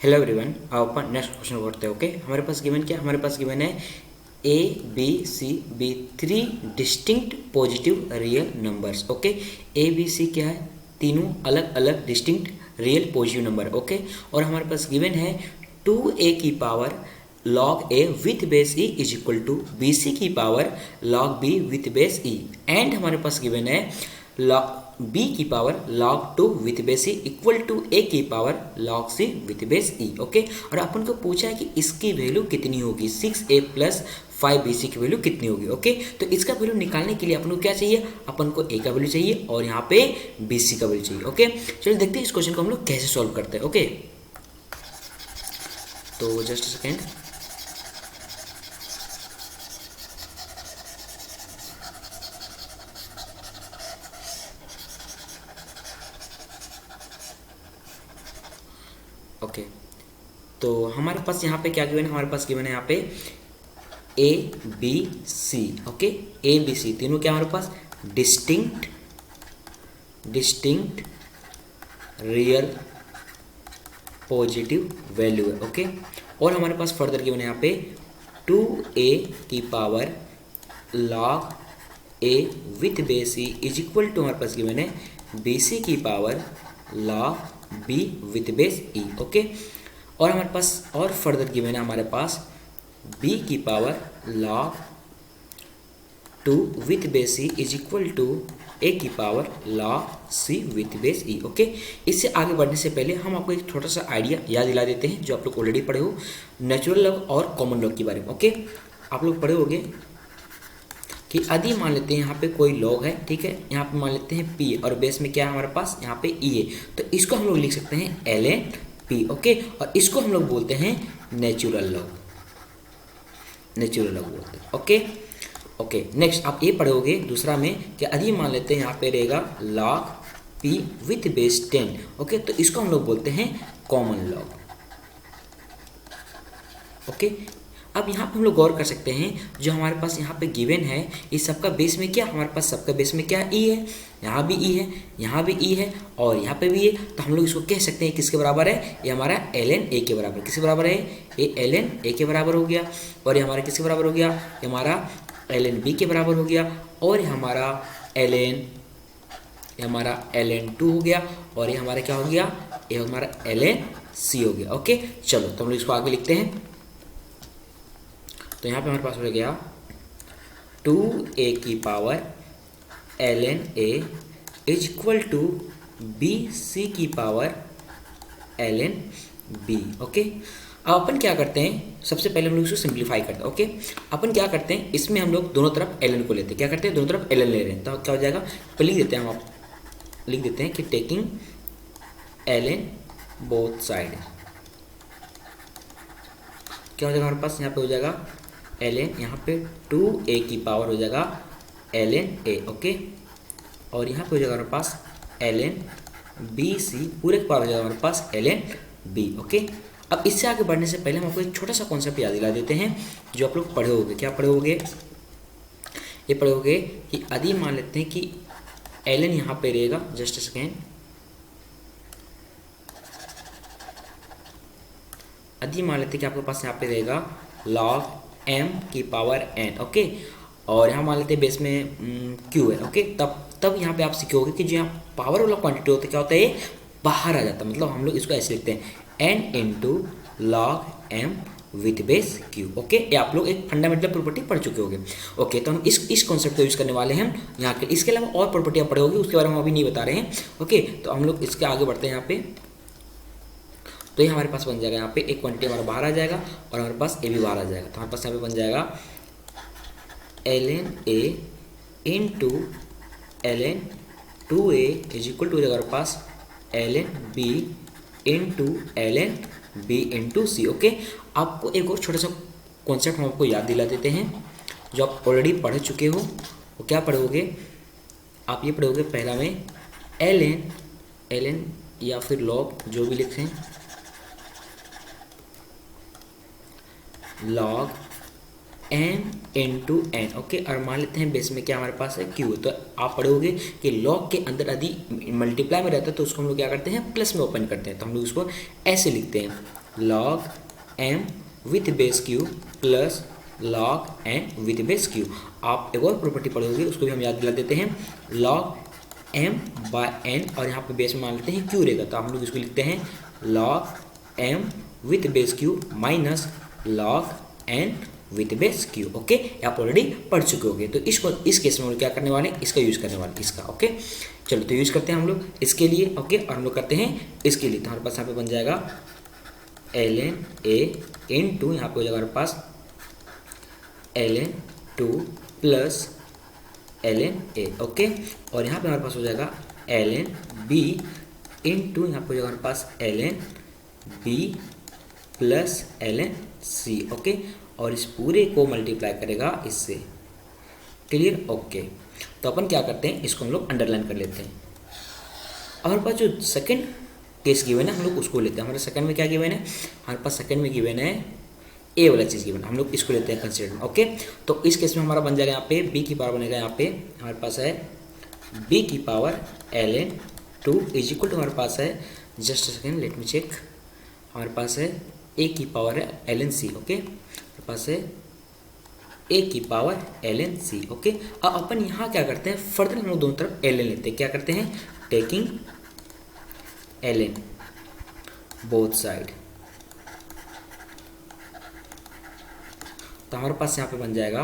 Hello everyone, आप अपन next question करते हैं। ओके, हमारे पास गिवन क्या, हमारे पास गिवन है a B c be 3 distinct positive real numbers. Okay, A B c क्या है, तीनों अलग अलग distinct real positive number. Okay, और हमारे पास गिवन है 2a की power log a with base e is equal to b c की power log b with base e, and हमारे पास गिवन है log b की power log 2 with base e equal to a की power log c with base e। Okay, और अपन को पूछा है कि इसकी वैल्यू कितनी होगी, 6a प्लस 5bc की वैल्यू कितनी होगी। ओके, तो इसका वैल्यू निकालने के लिए अपन को क्या चाहिए, अपन को a का वैल्यू चाहिए और यहाँ पे bc का वैल्यू चाहिए। ओके, चलिए देखते हैं इस क्वेश्चन को हम लोग कैसे सॉल्व करते हैं। ओके, तो जस्ट सेकेंड। ओके, तो हमारे पास यहाँ पे क्या गिवन है, हमारे पास गिवन है यहाँ पे A B C. Okay, A B C तीनों क्या हमारे पास डिस्टिंक्ट रियल पॉजिटिव वैल्यू है। ओके, और हमारे पास फर्दर गिवन है यहाँ पे 2a की power log a with base e is equal to हमारे पास गिवन है bc की power log b with base e। Okay, और हमारे पास और फर्दर गिवन है हमारे पास b की power log 2 with base e is equal to a की power log c with base e। Okay, इससे आगे बढ़ने से पहले हम आपको एक छोटा सा आइडिया याद दिला देते हैं जो आप लोग ऑलरेडी पढ़े हो, नेचुरल लॉग और कॉमन लॉग के बारे में। ओके, आप लोग पढ़े होंगे कि यदि मान लेते हैं यहाँ पे कोई लॉग है, ठीक है, यहाँ पे मान लेते हैं p और बेस में क्या है हमारे पास यहाँ पे e है, तो इसको हम लोग लिख सकते हैं ln p। ओके, और इसको हम लोग बोलते हैं नेचुरल लॉग बोलते हैं। ओके ओके, नेक्स्ट आप ये पढ़ोगे दूसरा में कि यदि मान लेते हैं यहाँ पे रहेगा log p with base 10। Okay, तो इसको हम लोग बोलते हैं कॉमन लॉग। ओके, अब यहाँ पे हम लोग गौर कर सकते हैं जो हमारे पास यहाँ पे गिवन है इस सबका बेस में क्या, हमारे पास सबका बेस में क्या e है, यहाँ भी e है, यहाँ भी e है और यहाँ पे भी है, तो हम लोग इसको कह सकते हैं किसके बराबर है, ये हमारा ln a के बराबर। किसके बराबर है, ये ln a के बराबर हो गया, और ये हमारा किसके बराबर हो गया, ये हमारा ln b के बराबर हो गया, और ये हमारा ln 2 हो गया, और ये हमारा क्या हो गया, ये हमारा ln c हो गया। ओके, चलो तो हम लोग इसको आगे लिखते हैं। तो यहाँ पे हमारे पास हो गया 2a की power ln a is equal to bc की पावर ln b। ओके, अब अपन क्या करते हैं, सबसे पहले हम लोग इसको सिंप्लीफाई करते हैं। ओके, अपन क्या करते हैं, इसमें हम लोग दोनों तरफ ln को लेते हैं, क्या करते हैं, दोनों तरफ ln ले रहे हैं, तो क्या हो जाएगा, तो लिख देते हैं, हम लिख देते हैं कि टेकिंग ln बोथ साइड, क्या हो जाएगा हमारे पास, यहाँ पे हो जाएगा ln, यहाँ पे 2a की पावर हो जाएगा ln a। ओके, और यहाँ पे हो जाएगा हमारे पास ln bc पूरे की पावर हो जाएगा हमारे पास ln b। ओके, अब इससे आगे बढ़ने से पहले हम आपको एक छोटा सा कॉन्सेप्ट याद दिला देते हैं जो आप लोग पढ़े होंगे। क्या पढ़े होंगे, ये पढ़े होंगे कि यदि मान लेते हैं कि ln यहाँ पे रहेगा, जस्ट सेकेंड, यदि मान लेते हैं कि आपके पास यहाँ पे रहेगा log m की पावर n। ओके, और यहाँ मान लेते हैं बेस में q है। ओके, तब यहाँ पे आप सीखोगे कि जो यहाँ पावर वाला क्वांटिटी होता है क्या होता है, बाहर आ जाता है, मतलब हम लोग इसको ऐसे लिखते हैं n into log m with base q। Okay, ये आप लोग एक फंडामेंटल प्रॉपर्टी पढ़ चुके होंगे। ओके, तो हम इस कॉन्सेप्ट को यूज़ करने वाले हैं यहाँ के। इसके अलावा और प्रॉपर्टी आप पढ़े होगी, उसके बारे में हम अभी नहीं बता रहे हैं। ओके, तो हम लोग इसके आगे बढ़ते हैं यहाँ पे। तो ये हमारे पास बन जाएगा, यहाँ पे एक क्वांटिटी हमारा बाहर आ जाएगा और हमारे पास ए भी बाहर आ जाएगा, तो हमारे पास यहाँ पे बन जाएगा ln a into ln 2a is equal to हो जाएगा हमारे पास ln b into ln b इंटू c। ओके, आपको एक और छोटा सा कॉन्सेप्ट हम आपको याद दिला देते हैं जो आप ऑलरेडी पढ़ चुके हो। वो क्या पढ़ोगे, आप ये पढ़ोगे पहला में ln या फिर log जो भी लिखें, log m into n। Okay, और मान लेते हैं बेस में क्या हमारे पास है q, तो आप पढ़ोगे कि log के अंदर यदि मल्टीप्लाई में रहता है तो उसको हम लोग क्या करते हैं, प्लस में ओपन करते हैं, तो हम लोग उसको ऐसे लिखते हैं log M with base Q plus log N with base Q. आप एक और प्रॉपर्टी पढ़े होगी, उसको भी हम याद दिला देते हैं। लॉग एम बाय एन और यहाँ पे बेस में मान लेते हैं क्यू रहेगा, तो हम लोग इसको लिखते हैं log M with base Q minus log N with base Q. Okay, आप ऑलरेडी पढ़ चुके होंगे। तो इसको इस केस में हम लोग क्या करने वाले हैं, इसका यूज करने वाले हैं, इसका। ओके, चलो तो यूज करते हैं हम लोग इसके लिए। ओके, और हम लोग करते हैं इसके लिए, तो हमारे पास यहाँ पे बन जाएगा ln a इंटू यहाँ पे हो जाएगा हमारे पास ln 2 plus ln a। Okay, और यहाँ पे हमारे पास हो जाएगा ln b इंटू यहाँ पे हो जाएगा हमारे पास ln b plus ln c। Okay, और इस पूरे को मल्टीप्लाई करेगा इससे। क्लियर? ओके, तो अपन क्या करते हैं, इसको हम लोग अंडरलाइन कर लेते हैं। और हमारे पास जो सेकंड केस गिवन है हम लोग उसको लेते हैं। हमारे सेकंड में क्या गिवन है, हमारे पास सेकंड में गिवन है ए वाला चीज़ गिवन, हम लोग इसको लेते हैं कंसिडर में। ओके, तो इस केस में हमारा बन जाएगा यहाँ पे बी की पावर बनेगा, यहाँ पे हमारे पास है बी की power ln 2 is equal to हमारे पास है, just second let me check, हमारे पास है ए की पावर है ln c। ओके, हमारे पास है ए की पावर ln c। ओके, अब अपन यहाँ क्या करते हैं, फर्दर हम लोग दोनों तरफ ln लेते हैं। क्या करते हैं, टेकिंग ln बोथ साइड, तो हमारे पास यहाँ पे बन जाएगा,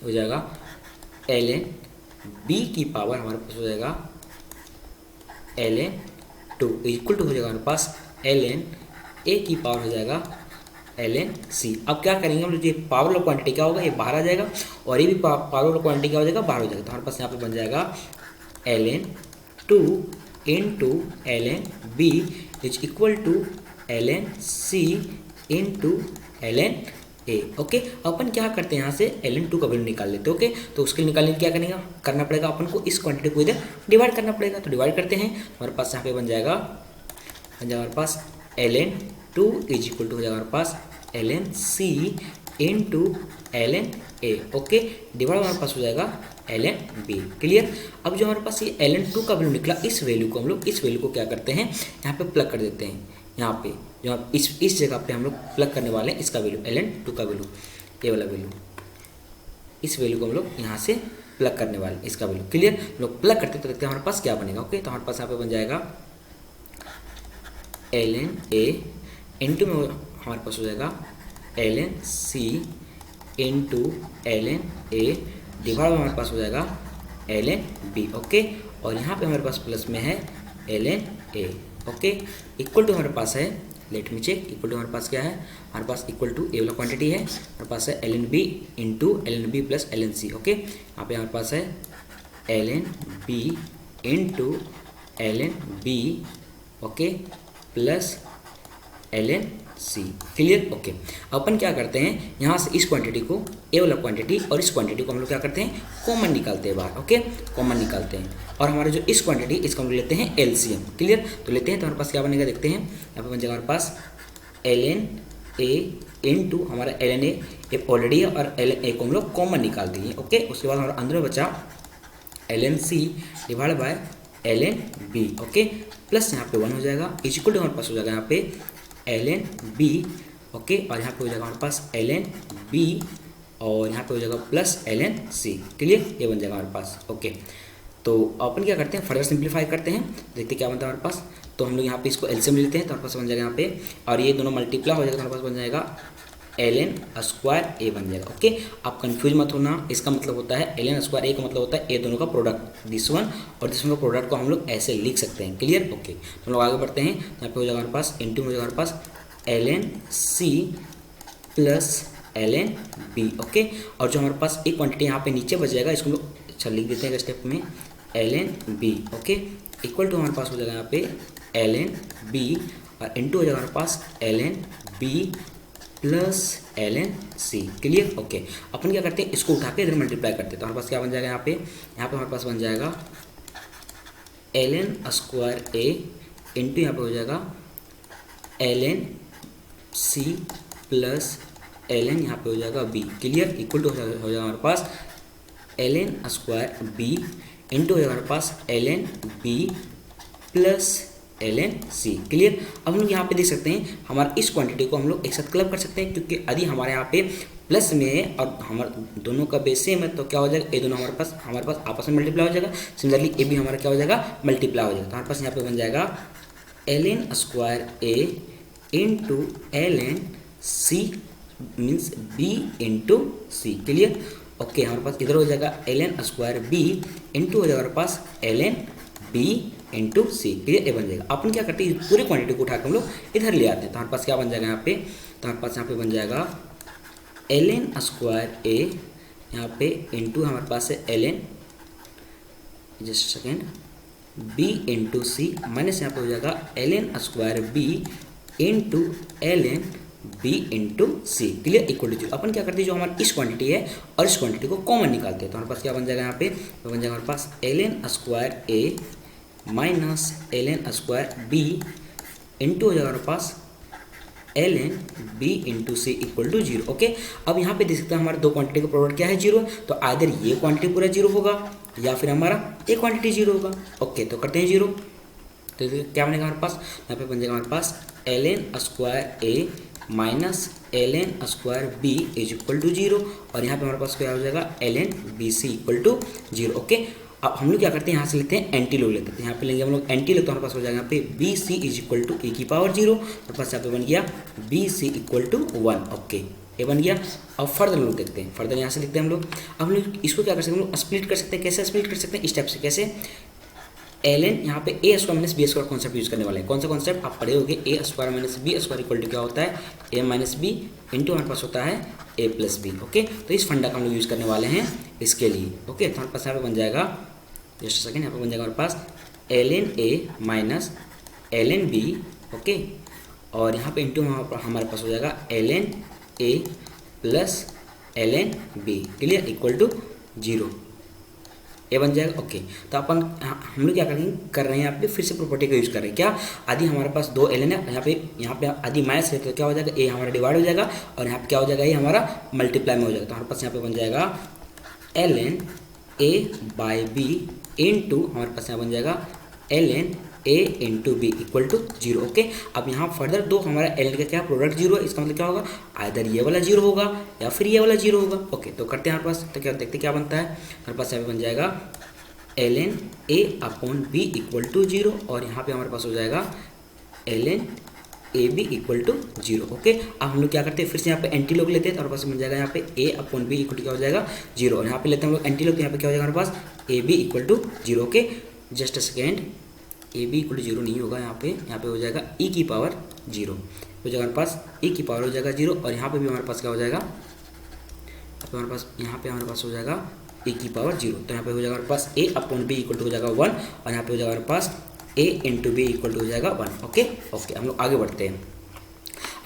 हो जाएगा ln b की पावर हमारे पास हो जाएगा ln 2 इक्वल टू हो जाएगा हमारे पास ln a की पावर हो जाएगा ln c। अब क्या करेंगे हम लोग, ये पावर वाला क्वांटिटी क्या होगा, ये बाहर आ जाएगा, और ये भी पावर वाला क्वांटिटी क्या हो जाएगा, बाहर हो जाएगा। तो हमारे पास यहाँ पे बन जाएगा ln 2 into ln b is equal to ln c into ln a। Okay, अपन क्या करते हैं, यहाँ से ln 2 का वैल्यू निकाल लेते हैं। ओके, तो उसके लिए निकालने क्या करना पड़ेगा, अपन को इस क्वांटिटी को इधर डिवाइड करना पड़ेगा। तो डिवाइड करते हैं, हमारे पास यहाँ पे बन जाएगा हमारे पास ln 2 इज इक्वल टू हो जाएगा हमारे पास ln c into ln a। Okay, divide हमारे पास हो जाएगा ln b। क्लियर? अब जो हमारे पास ये ln 2 का वैल्यू निकला, इस वैल्यू को हम लोग इस वैल्यू को क्या करते हैं, यहाँ पे प्लग कर देते हैं। यहाँ पे जो आप इस जगह पे हम लोग प्लग करने वाले हैं इसका वैल्यू, ln 2 का वैल्यू, ये वाला वैल्यू, इस वैल्यू को हम लोग यहाँ से प्लग करने वाले हैं, इसका वैल्यू। क्लियर? हम लोग प्लग करते तो देखते हैं हमारे पास क्या बनेगा। ओके, तो हमारे पास यहाँ पे बन जाएगा ln a इंटू में हमारे पास हो जाएगा ln c into ln a divide हमारे पास हो जाएगा ln b। ओके, और यहाँ पे हमारे पास प्लस में है ln a। Okay, equal to हमारे पास है, let me check, equal to हमारे पास क्या है, हमारे पास इक्वल टू ए वाला क्वांटिटी है, हमारे पास है ln b into ln b plus ln c। Okay, यहाँ पे हमारे पास है ln b into ln b okay plus ln c। Clear? Okay, अपन क्या करते हैं, यहाँ से इस क्वांटिटी को, ए वाला क्वांटिटी और इस क्वांटिटी को हम लोग क्या करते हैं, कॉमन निकालते हैं बाहर। ओके, कॉमन निकालते हैं, और हमारे जो इस क्वांटिटी इसको हम लोग लेते हैं एलसीएम। क्लियर? तो लेते हैं, तो हमारे पास क्या बनेगा देखते हैं, यहाँ पे बन जाएगा हमारे पास ln a इंटू हमारा ln a ऑलरेडी है, और ln a को हम लोग कॉमन निकाल दिए। ओके, उसके बाद हमारा अंदर में बचा ln c divide by ln b। Okay, plus यहाँ पे 1 हो जाएगा, इज इक्वल टू हमारे पास हो जाएगा यहाँ पे ln b। ओके, और यहाँ पे हो जाएगा हमारे पास ln b, और यहाँ पे हो जाएगा प्लस ln c। क्लियर? ये बन जाएगा हमारे पास। ओके, तो अपन क्या करते हैं, फर्दर सिंप्लीफाई करते हैं, देखते क्या बनता है हमारे पास। तो हम लोग यहाँ पे इसको एलसीएम लेते हैं, तो हमारे पास बन जाएगा यहाँ पे, और ये दोनों मल्टीप्लाई हो जाएगा, हमारे पास बन जाएगा ln स्क्वायर a बन जाएगा। ओके, आप कंफ्यूज मत होना, इसका मतलब होता है ln स्क्वायर a का मतलब होता है ये दोनों का प्रोडक्ट, दिस वन और दिस वन का प्रोडक्ट को हम लोग ऐसे लिख सकते हैं। क्लियर? ओके, तो हम लोग आगे बढ़ते हैं, यहाँ पे हो जाएगा हमारे पास इंटू हो जाएगा हमारे पास ln c plus ln b। Okay, और जो हमारे पास एक क्वांटिटी यहाँ पे नीचे बच जाएगा, इसको हम लोग अच्छा लिख देते हैं स्टेप में ln b। Okay, equal to हमारे पास हो जाएगा यहाँ पे ln b, और इंटू हो जाएगा हमारे पास ln b plus ln c। Clear? Okay, अपन क्या करते हैं, इसको उठा के इधर मल्टीप्लाई करते हैं, तो हमारे पास क्या बन जाएगा यहाँ पे हमारे पास बन जाएगा ln स्क्वायर a इंटू यहाँ पे हो जाएगा ln c प्लस ln यहाँ पे हो जाएगा b। क्लियर? इक्वल टू हो जाएगा हमारे पास ln स्क्वायर b इंटू हो जाएगा हमारे पास ln b plus ln c। Clear. अब हम लोग यहाँ पे देख सकते हैं हमारा इस क्वांटिटी को हम लोग एक साथ क्लब कर सकते हैं, क्योंकि यदि हमारे यहाँ पे प्लस में है और हमारे दोनों का बेस सेम है तो क्या हो जाएगा, ये दोनों हमारे पास आपस में मल्टीप्लाई हो जाएगा। सिमिलरली ए भी हमारा क्या हो जाएगा, मल्टीप्लाई हो जाएगा। तो हमारे पास यहाँ पे बन जाएगा ln square a into ln c means b into C. Clear. Okay, हमारे पास इधर हो जाएगा ln स्क्वायर b इंटू हो जाएगा हमारे पास ln b इंटू सी। क्लियर। ये बन जाएगा। अपन क्या करते हैं, पूरी क्वांटिटी को उठाकर हम लोग इधर ले आते हैं। तो हमारे पास क्या बन जाएगा यहाँ पे, तो हमारे पास यहाँ पे बन जाएगा ln स्क्वायर a यहाँ पे इंटू हमारे पास है ln just second b into c minus यहाँ पे हो जाएगा ln square b into ln b into C. Clear. Equal to 0। अपन क्या करते हैं, जो हमारी इस क्वांटिटी है और इस क्वांटिटी को कॉमन निकालते हैं। तो हमारे पास क्या बन जाएगा यहाँ पे, तो बन जाएगा हमारे पास ln square a minus ln square b into हो जाएगा हमारे पास ln b into C equal to 0। Okay, अब यहाँ पे देख सकते हैं हमारे दो क्वांटिटी का प्रोडक्ट क्या है, 0। तो आइदर ये क्वांटिटी पूरा 0 होगा या फिर हमारा ये क्वांटिटी 0 होगा। ओके, तो करते हैं 0। तो क्या बनेगा हमारे पास, यहाँ पे बन जाएगा हमारे पास ln square a minus ln square b is equal to 0, और यहाँ पे हमारे पास क्या हो जाएगा ln B C equal to 0। Okay, अब हम लोग क्या करते हैं, यहाँ से लेते हैं एंटी लोग लेते हैं। यहाँ पे लेंगे हम लोग एंटी लोग, तो हमारे पास हो जाएगा यहाँ पे b c is equal to a की पावर 0। हमारे पास यहाँ पे बन गया b C equal to 1। Okay, ये बन गया। अब फर्दर लोग देखते हैं, फर्दर यहाँ से लिखते हैं हम लोग। अब हम लोग इसको क्या कर सकते हैं, हम लोग स्प्लिट कर सकते हैं। कैसे स्प्लिट कर सकते हैं, इस टाइप से। कैसे, ln यहाँ पे a square minus b square concept use करने वाले हैं। कौन सा कॉन्सेप्ट आप पढ़े होगे, a square minus b square equal to क्या होता है, ए माइनस बी इंटू हमारे पास होता है ए प्लस बी। ओके, तो इस फंडा का हम लोग यूज करने वाले हैं इसके लिए। ओके, तो हमारे पास यहाँ पे बन जाएगा जस्ट सेकेंड, यहाँ पे बन जाएगा हमारे पास ln a minus ln b। Okay, और यहाँ पे इंटू हमारे पास हो जाएगा ln a plus ln b। Clear. Equal to 0, ये बन जाएगा। ओके, तो अपन हम लोग क्या कर रहे हैं, यहाँ पे फिर से प्रॉपर्टी का यूज कर रहे हैं। क्या, आदि हमारे पास 2 ln है, यहाँ पे आदि माइनस है तो क्या हो जाएगा, ए हमारा डिवाइड हो जाएगा, और यहाँ पे क्या हो जाएगा, ये हमारा मल्टीप्लाई में हो जाएगा। तो हमारे पास यहाँ पे बन जाएगा ln a by B into हमारे पास यहाँ बन जाएगा ln a into B equal to 0। Okay, अब यहाँ फर्दर दो हमारा ln का क्या प्रोडक्ट 0 है, इसका मतलब क्या होगा, आइदर ये वाला 0 होगा या फिर ये वाला 0 होगा। ओके, तो करते हैं हमारे पास, तो क्या देखते क्या बनता है, हमारे पास यहाँ पे बन जाएगा ln a upon B equal to 0, और यहाँ पे हमारे पास हो जाएगा ln A B equal to 0। Okay, अब हम लोग क्या करते हैं, फिर से यहाँ पे एंटी लोग लेते हैं। तो हमारे पास बन जाएगा यहाँ पे ए अपॉन बी इक्वल टू क्या हो जाएगा 0, और यहाँ पे लेते हैं हम लोग एंटी लोग, तो यहाँ पे क्या हो जाएगा हमारे पास a B equal to 0। Okay, just a second, a B equal to 0 नहीं होगा, यहाँ पे हो जाएगा ई की पावर 0 हो जाएगा हमारे पास, ई की पावर हो जाएगा 0, और यहाँ पे भी हमारे पास क्या हो जाएगा, यहाँ पे हमारे पास हो जाएगा ए की पावर 0। तो यहाँ पे हो जाएगा हमारे पास ए अपॉन बी इक्वल टू हो जाएगा 1, और यहाँ पे हो जाएगा हमारे पास ए इंटू बी इक्वल टू हो जाएगा 1। ओके, हम लोग आगे बढ़ते हैं।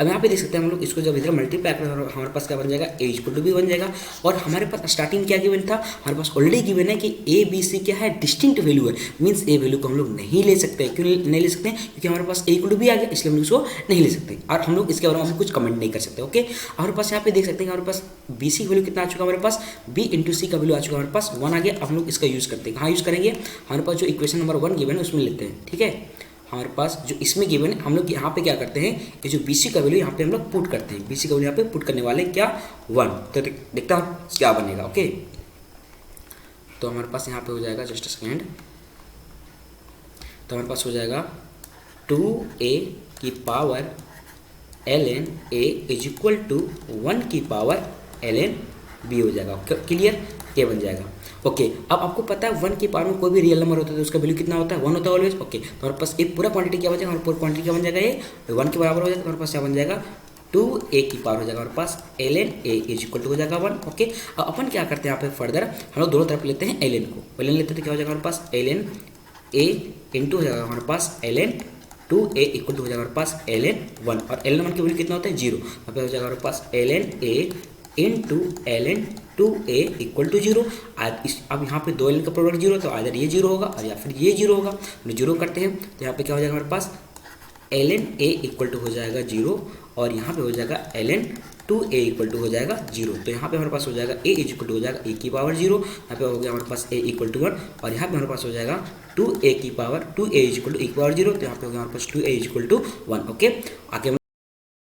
अब यहाँ पे देख सकते हैं हम लोग इसको जब इधर मल्टीप्लाई करें हमारे पास क्या बन जाएगा, ए इक्वल टू बी बन जाएगा। और हमारे पास स्टार्टिंग क्या गिवन था, हमारे पास ऑलरेडी गिवन है कि ए बी सी क्या है, डिस्टिंक्ट वैल्यू है। मीन्स ए वैल्यू को हम लोग नहीं ले सकते। क्यों नहीं ले सकते हैं, क्योंकि हमारे पास ए इक्वल टू बी आ गया, इसलिए हम लोग इसको नहीं ले सकते, और हम लोग इसके बारे में कुछ कमेंट नहीं कर सकते। ओके, हमारे पास यहाँ पे देख सकते हैं हमारे पास बी सी वैल्यू कितना आ चुका है, हमारे पास बी इंटू सी का वैल्यू आ चुका है, हमारे पास 1 आ गया। अब हम लोग इसका यूज़ करते हैं, कहाँ यूज़ करेंगे, हमारे पास जो इक्वेशन नंबर 1 गिवन है उसमें लेते हैं। ठीक है, हमारे पास जो इसमें गिवन है, हम लोग यहाँ पे क्या करते हैं, ये जो बी सी का वैल्यू यहाँ पे हम लोग पुट करते हैं। बी सी का वैल्यू यहाँ पे पुट करने वाले क्या 1, तो देखता हूँ क्या बनेगा। ओके, तो हमारे पास यहाँ पे हो जाएगा जस्ट सेकेंड, तो हमारे पास हो जाएगा 2a की power ln a is equal to 1 की पावर ln b हो जाएगा। क्लियर, ये बन जाएगा। ओके, अब आपको पता है 1 की पावर में कोई भी रियल नंबर होता है तो उसका वैल्यू कितना होता है, 1 होता है ऑलवेज। ओके, तो हमारे पास एक पूरा क्वांटिटी क्या हो जाएगा, हमारे पूरा क्वांटिटी क्या बन जाएगा, ये 1 के बराबर हो जाएगा। तो हमारे पास क्या बन जाएगा, 2a की पावर हो जाएगा हमारे पास ln a is equal to हो जाएगा 1। ओके, अब अपन क्या करते हैं यहाँ पे फर्दर, हम लोग दोनों तरफ लेते हैं ln को, ln लेते हैं तो क्या हो जाएगा हमारे पास ln a इंटू हो जाएगा हमारे पास ln 2a इक्वल टू हो जाएगा हमारे पास ln 1, और ln 1 की वैल्यू कितना होता है 0। यहाँ पे हो जाएगा हमारे पास ln a into ln 2a equal to 0। अब यहाँ पे 2 ln का प्रोडक्ट 0, तो आइदर ये 0 होगा और या फिर ये 0 होगा। हम 0 करते हैं तो यहाँ पे क्या हो जाएगा हमारे पास ln a इक्वल टू हो जाएगा 0 और यहाँ पे हो जाएगा ln 2a इक्वल टू हो जाएगा 0। तो यहाँ पे हमारे पास हो जाएगा a इज इक्वल टू हो जाएगा a की पावर 0, यहाँ पे हो गया हमारे पास a इक्वल टू 1 और यहाँ पे हमारे पास हो जाएगा 2a की power 2a is equal to e की पावर 0, तो यहाँ पे हो गया हमारे पास 2a is equal to 1। Okay, आगे